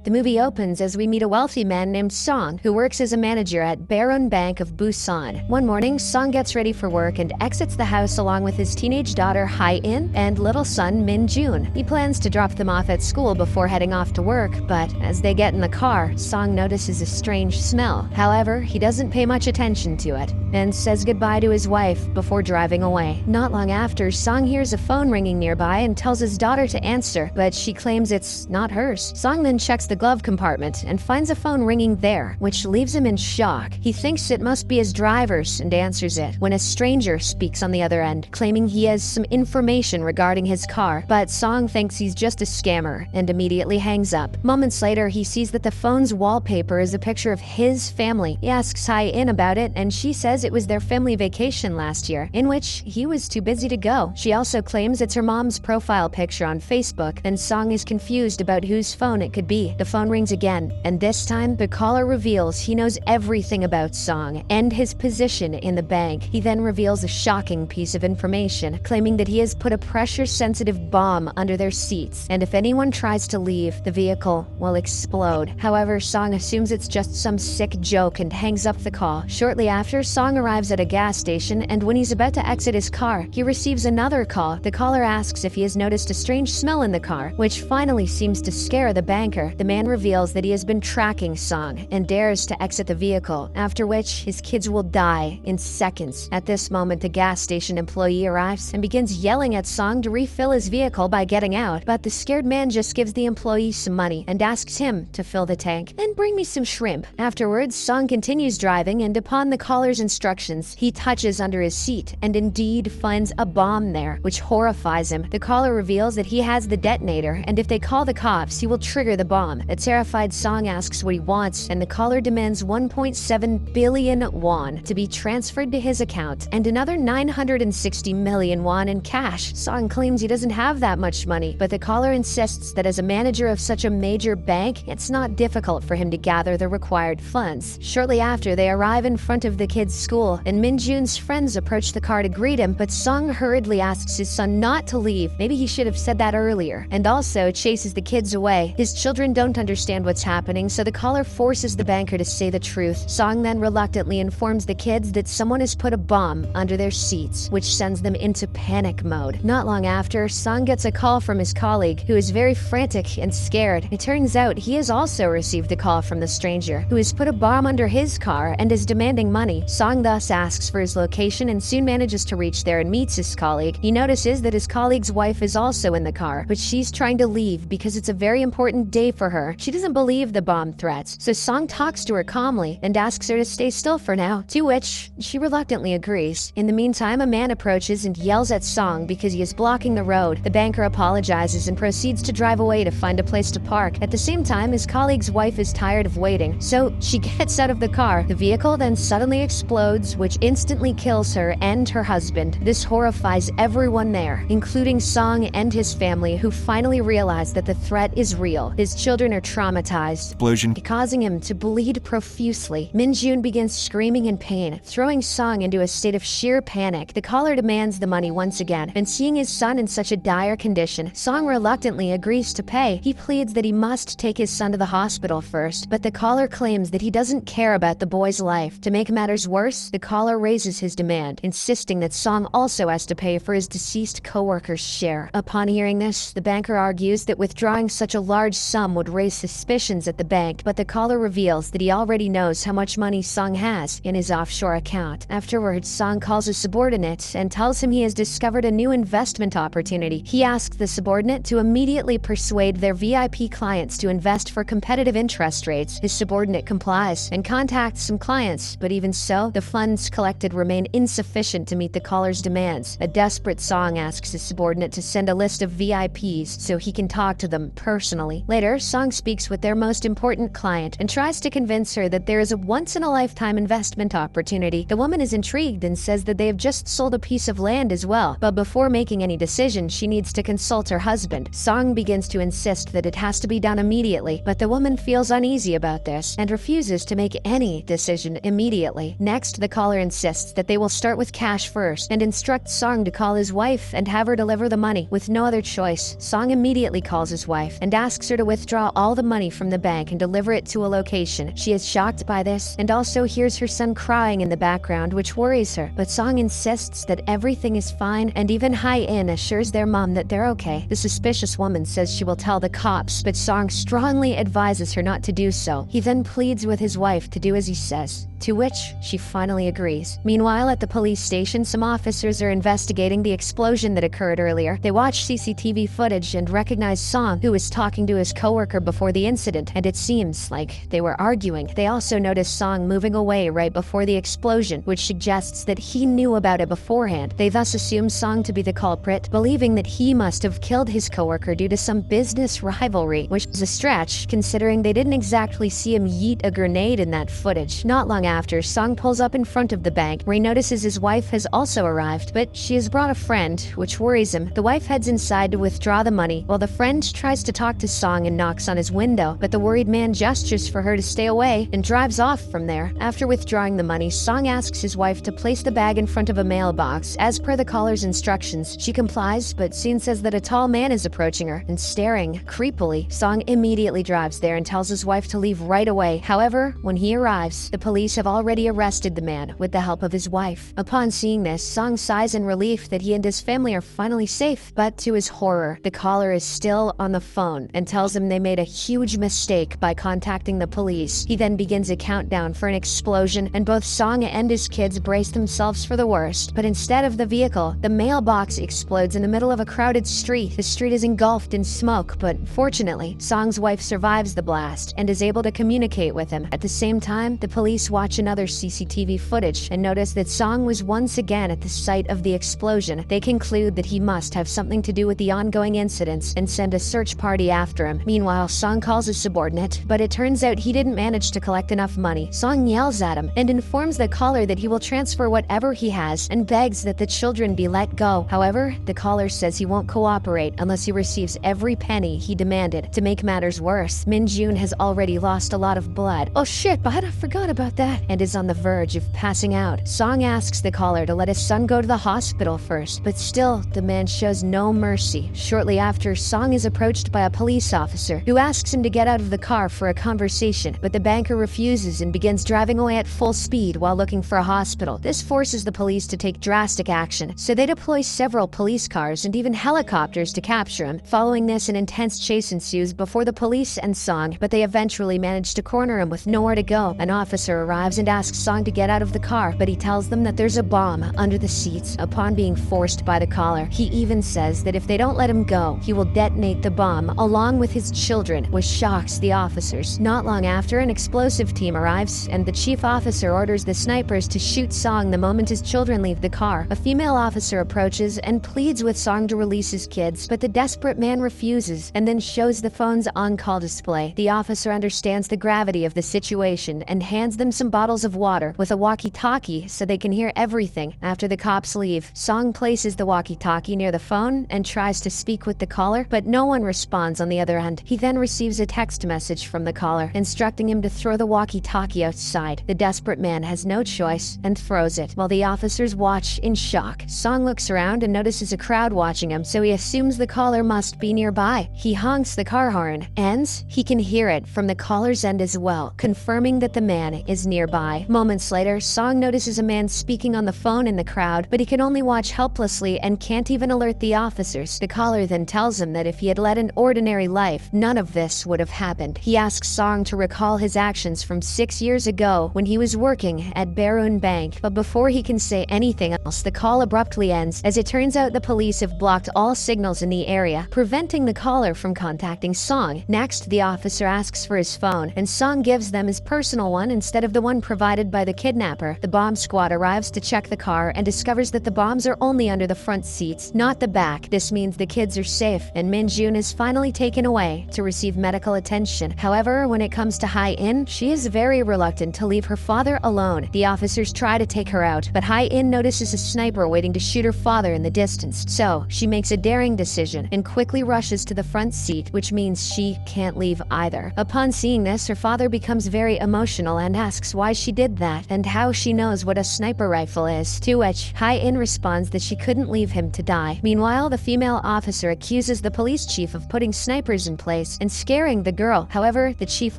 The movie opens as we meet a wealthy man named Song, who works as a manager at Baron Bank of Busan. One morning, Song gets ready for work and exits the house along with his teenage daughter Hai-in and little son Min-jun. He plans to drop them off at school before heading off to work, but as they get in the car, Song notices a strange smell. However, he doesn't pay much attention to it and says goodbye to his wife before driving away. Not long after, Song hears a phone ringing nearby and tells his daughter to answer, but she claims it's not hers. Song then checks the glove compartment and finds a phone ringing there, which leaves him in shock. He thinks it must be his driver's and answers it when a stranger speaks on the other end, claiming he has some information regarding his car, but Song thinks he's just a scammer and immediately hangs up. Moments later, he sees that the phone's wallpaper is a picture of his family. He asks Hai-in about it, and she says it was their family vacation last year, in which he was too busy to go. She also claims it's her mom's profile picture on Facebook, and Song is confused about whose phone it could be. The phone rings again, and this time the caller reveals he knows everything about Song and his position in the bank. He then reveals a shocking piece of information, claiming that he has put a pressure-sensitive bomb under their seats, and if anyone tries to leave, the vehicle will explode. However, Song assumes it's just some sick joke and hangs up the call. Shortly after, Song arrives at a gas station, and when he's about to exit his car, he receives another call. The caller asks if he has noticed a strange smell in the car, which finally seems to scare the banker. The man reveals that he has been tracking Song and dares to exit the vehicle, after which his kids will die in seconds. At this moment, the gas station employee arrives and begins yelling at Song to refill his vehicle by getting out, but the scared man just gives the employee some money and asks him to fill the tank and bring me some shrimp. Afterwards, Song continues driving, and upon the caller's instructions, he touches under his seat and indeed finds a bomb there, which horrifies him. The caller reveals that he has the detonator, and if they call the cops, he will trigger the bomb. A terrified Song asks what he wants, and the caller demands 1.7 billion won to be transferred to his account and another 960 million won in cash. Song claims he doesn't have that much money, but the caller insists that as a manager of such a major bank, it's not difficult for him to gather the required funds. Shortly after, they arrive in front of the kid's school, and Min-jun's friends approach the car to greet him, but Song hurriedly asks his son not to leave. Maybe he should have said that earlier, and also chases the kids away. His children don't understand what's happening, so the caller forces the banker to say the truth. Song then reluctantly informs the kids that someone has put a bomb under their seats, which sends them into panic mode. Not long after, Song gets a call from his colleague, who is very frantic and scared. It turns out he has also received a call from the stranger, who has put a bomb under his car and is demanding money. Song thus asks for his location and soon manages to reach there and meets his colleague. He notices that his colleague's wife is also in the car, but she's trying to leave because it's a very important day for her. She doesn't believe the bomb threats, so Song talks to her calmly and asks her to stay still for now, to which she reluctantly agrees. In the meantime, a man approaches and yells at Song because he is blocking the road. The banker apologizes and proceeds to drive away to find a place to park. At the same time, his colleague's wife is tired of waiting, so she gets out of the car. The vehicle then suddenly explodes, which instantly kills her and her husband. This horrifies everyone there, including Song and his family, who finally realize that the threat is real. His children are traumatized, Explosion. causing him to bleed profusely. Min-jun begins screaming in pain, throwing Song into a state of sheer panic. The caller demands the money once again, and seeing his son in such a dire condition, Song reluctantly agrees to pay. He pleads that he must take his son to the hospital first, but the caller claims that he doesn't care about the boy's life. To make matters worse, the caller raises his demand, insisting that Song also has to pay for his deceased co-worker's share. Upon hearing this, the banker argues that withdrawing such a large sum would raise suspicions at the bank, but the caller reveals that he already knows how much money Song has in his offshore account. Afterwards, Song calls a subordinate and tells him he has discovered a new investment opportunity. He asks the subordinate to immediately persuade their VIP clients to invest for competitive interest rates. His subordinate complies and contacts some clients, but even so, the funds collected remain insufficient to meet the caller's demands. A desperate Song asks his subordinate to send a list of VIPs so he can talk to them personally. Later, Song speaks with their most important client and tries to convince her that there is a once-in-a-lifetime investment opportunity. The woman is intrigued and says that they have just sold a piece of land as well, but before making any decision, she needs to consult her husband. Song begins to insist that it has to be done immediately, but the woman feels uneasy about this and refuses to make any decision immediately. Next, the caller insists that they will start with cash first and instructs Song to call his wife and have her deliver the money. With no other choice, Song immediately calls his wife and asks her to withdraw withdraw all the money from the bank and deliver it to a location. She is shocked by this and also hears her son crying in the background, which worries her. But Song insists that everything is fine, and even High-In assures their mom that they're okay. The suspicious woman says she will tell the cops, but Song strongly advises her not to do so. He then pleads with his wife to do as he says, to which she finally agrees. Meanwhile, at the police station, some officers are investigating the explosion that occurred earlier. They watch CCTV footage and recognize Song, who was talking to his coworker before the incident, and it seems like they were arguing. They also notice Song moving away right before the explosion, which suggests that he knew about it beforehand. They thus assume Song to be the culprit, believing that he must have killed his coworker due to some business rivalry, which is a stretch considering they didn't exactly see him yeet a grenade in that footage. Not long after, Song pulls up in front of the bank, where he notices his wife has also arrived, but she has brought a friend, which worries him. The wife heads inside to withdraw the money, while the friend tries to talk to Song and knocks on his window, but the worried man gestures for her to stay away and drives off from there. After withdrawing the money, Song asks his wife to place the bag in front of a mailbox. As per the caller's instructions, she complies, but soon says that a tall man is approaching her and staring creepily. Song immediately drives there and tells his wife to leave right away. However, when he arrives, the police have already arrested the man with the help of his wife. Upon seeing this, Song sighs in relief that he and his family are finally safe, but to his horror, the caller is still on the phone and tells him they made a huge mistake by contacting the police. He then begins a countdown for an explosion, and both Song and his kids brace themselves for the worst. But instead of the vehicle, the mailbox explodes in the middle of a crowded street. The street is engulfed in smoke, but fortunately, Song's wife survives the blast and is able to communicate with him. At the same time, the police watch another CCTV footage and notice that Song was once again at the site of the explosion. They conclude that he must have something to do with the ongoing incidents and send a search party after him. Meanwhile, Song calls his subordinate, but it turns out he didn't manage to collect enough money. Song yells at him and informs the caller that he will transfer whatever he has and begs that the children be let go. However, the caller says he won't cooperate unless he receives every penny he demanded. To make matters worse, Min Jun has already lost a lot of blood. Oh shit, but I forgot about that, and is on the verge of passing out. Song asks the caller to let his son go to the hospital first, but still, the man shows no mercy. Shortly after, Song is approached by a police officer who asks him to get out of the car for a conversation, but the banker refuses and begins driving away at full speed while looking for a hospital. This forces the police to take drastic action, so they deploy several police cars and even helicopters to capture him. Following this, an intense chase ensues before the police and Song, but they eventually manage to corner him with nowhere to go. An officer arrives and asks Song to get out of the car, but he tells them that there's a bomb under the seats. Upon being forced by the caller, he even says that if they don't let him go, he will detonate the bomb along with his children, which shocks the officers. Not long after, an explosive team arrives, and the chief officer orders the snipers to shoot Song the moment his children leave the car. A female officer approaches and pleads with Song to release his kids, but the desperate man refuses and then shows the phone's on-call display. The officer understands the gravity of the situation and hands them some bottles of water with a walkie-talkie so they can hear everything. After the cops leave, Song places the walkie-talkie near the phone and tries to speak with the caller, but no one responds on the other end. He then receives a text message from the caller instructing him to throw the walkie-talkie outside. The desperate man has no choice and throws it, while the officers watch in shock. Song looks around and notices a crowd watching him, so he assumes the caller must be nearby. He honks the car horn, and he can hear it from the caller's end as well, confirming that the man is nearby. Moments later, Song notices a man speaking on the phone in the crowd, but he can only watch helplessly and can't even alert the officers. The caller then tells him that if he had led an ordinary life, none of this would have happened. He asks Song to recall his actions from 6 years ago when he was working at Barun Bank, but before he can say anything else, the call abruptly ends, as it turns out the police have blocked all signals in the area, preventing the caller from contacting Song. Next, the officer asks for his phone, and Song gives them his personal one instead of the one provided by the kidnapper. The bomb squad arrives to check the car and discovers that the bombs are only under the front seats, not the back. This means the kids are safe, and Min Jun is finally taken away to receive medical attention. However, when it comes to High-In, she is very reluctant to leave her father alone. The officers try to take her out, but High-In notices a sniper waiting to shoot her father in the distance. So, she makes a daring decision and quickly rushes to the front seat, which means she can't leave either. Upon seeing this, her father becomes very emotional and asks why she did that and how she knows what a sniper rifle is, to which High-In responds that she couldn't leave him to die. Meanwhile, the female officer accuses the police chief of putting snipers in place and scaring the girl. However, the chief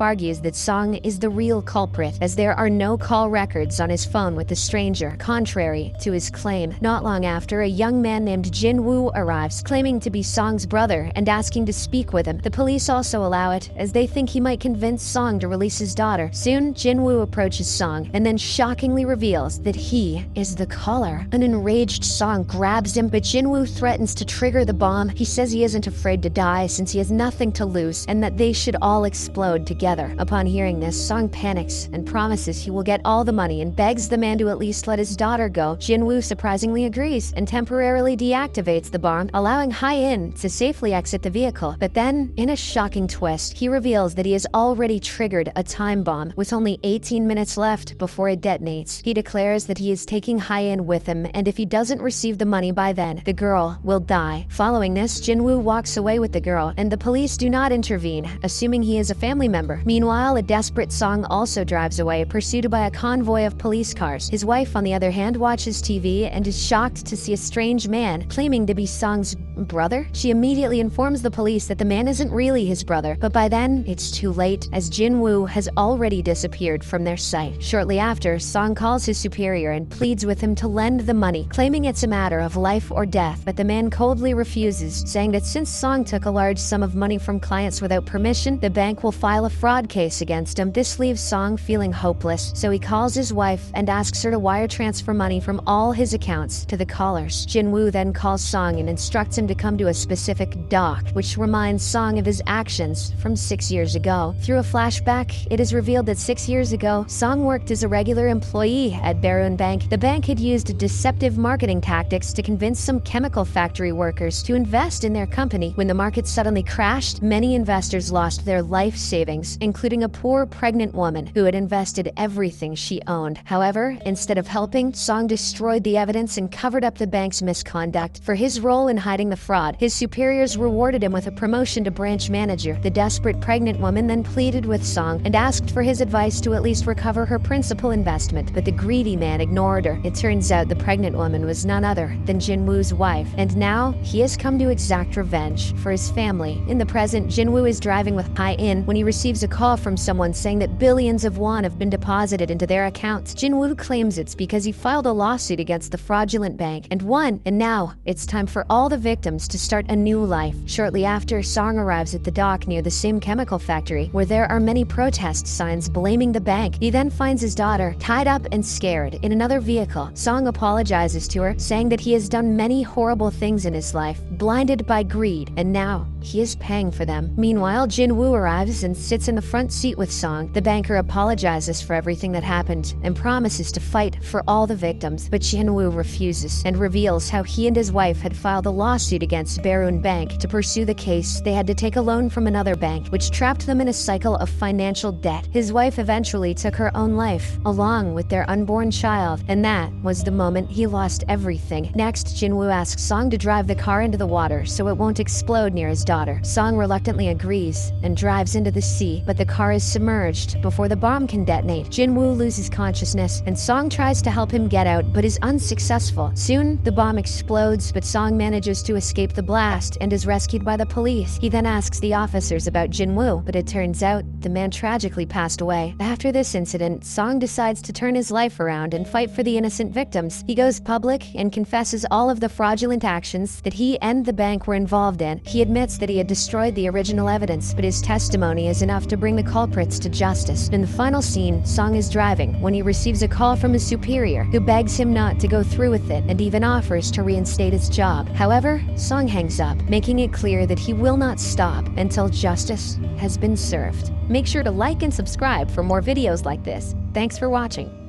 argues that Song is the real culprit, as there are no call records on his phone with the stranger, contrary to his claim. Not long after, a young man named Jin Woo arrives, claiming to be Song's brother and asking to speak with him. The police also allow it, as they think he might convince Song to release his daughter. Soon, Jin Woo approaches Song and then shockingly reveals that he is the caller. An enraged Song grabs him, but Jin Woo threatens to trigger the bomb. He says he isn't afraid to die since he has nothing to lose and that they should all explode together. Upon hearing this, Song panics and promises he will get all the money and begs the man to at least let his daughter go. Jin Woo surprisingly agrees and temporarily deactivates the bomb, allowing High-In to safely exit the vehicle. But then, in a shocking twist, he reveals that he has already triggered a time bomb with only 18 minutes left before it detonates. He declares that he is taking High-In with him, and if he doesn't receive the money by then, the girl will die. Following this, Jin Woo walks away with the girl, and the police do not intervene, assuming he is a family member. Meanwhile, a desperate Song also drives away, pursued by a convoy of police cars. His wife, on the other hand, watches TV and is shocked to see a strange man claiming to be Song's brother. She immediately informs the police that the man isn't really his brother, but by then, it's too late, as Jin Woo has already disappeared from their sight. Shortly after, Song calls his superior and pleads with him to lend the money, claiming it's a matter of life or death, but the man coldly refuses, saying that since Song took a large sum of money from clients without permission, the bank will file a fraud case against him. This leaves Song feeling hopeless, so he calls his wife and asks her to wire transfer money from all his accounts to the callers. Jin Woo then calls Song and instructs him to come to a specific dock, which reminds Song of his actions from 6 years ago. Through a flashback, it is revealed that 6 years ago, Song worked as a regular employee at Barun Bank. The bank had used deceptive marketing tactics to convince some chemical factory workers to invest in their company. When the market suddenly crashed, many investors lost their life savings, including a poor pregnant woman who had invested everything she owned. However, instead of helping, Song destroyed the evidence and covered up the bank's misconduct. For his role in hiding the fraud, his superiors rewarded him with a promotion to branch manager. The desperate pregnant woman then pleaded with Song and asked for his advice to at least recover her principal investment, but the greedy man ignored her. It turns out the pregnant woman was none other than Jin Woo's wife, and now he has come to exact revenge for his family. In the present, Jin Woo is driving with High-In when he receives a call from someone saying that billions of won have been deposited into their accounts. Jin Woo claims it's because he filed a lawsuit against the fraudulent bank and won, and now it's time for all the victims to start a new life. Shortly after, Song arrives at the dock near the same chemical factory, where there are many protest signs blaming the bank. He then finds his daughter tied up and scared in another vehicle. Song apologizes to her, saying that he has done many horrible things in his life, blinded by greed, and now he is paying for them. Meanwhile, Jin Woo arrives and sits in the front seat with Song. The banker apologizes for everything that happened and promises to fight for all the victims, but Jin Woo refuses and reveals how he and his wife had filed a lawsuit against Barun Bank. To pursue the case, they had to take a loan from another bank, which trapped them in a cycle of financial debt. His wife eventually took her own life, along with their unborn child, and that was the moment he lost everything. Next, Jin Woo asks Song to drive the car into the water so it won't explode near his daughter. Song reluctantly agrees and drives into the sea, but the car is submerged before the bomb can detonate. Jin Woo loses consciousness, and Song tries to help him get out, but is unsuccessful. Soon, the bomb explodes, but Song manages to escape the blast and is rescued by the police. He then asks the officers about Jin Woo, but it turns out the man tragically passed away. After this incident, Song decides to turn his life around and fight for the innocent victims. He goes public and confesses all of the fraudulent actions that he and the bank were involved in. He admits that he had destroyed the original evidence, but his testimony is enough to bring the culprits to justice. In the final scene, Song is driving when he receives a call from his superior, who begs him not to go through with it and even offers to reinstate his job. However, Song hangs up, making it clear that he will not stop until justice has been served. Make sure to like and subscribe for more videos like this. Thanks for watching.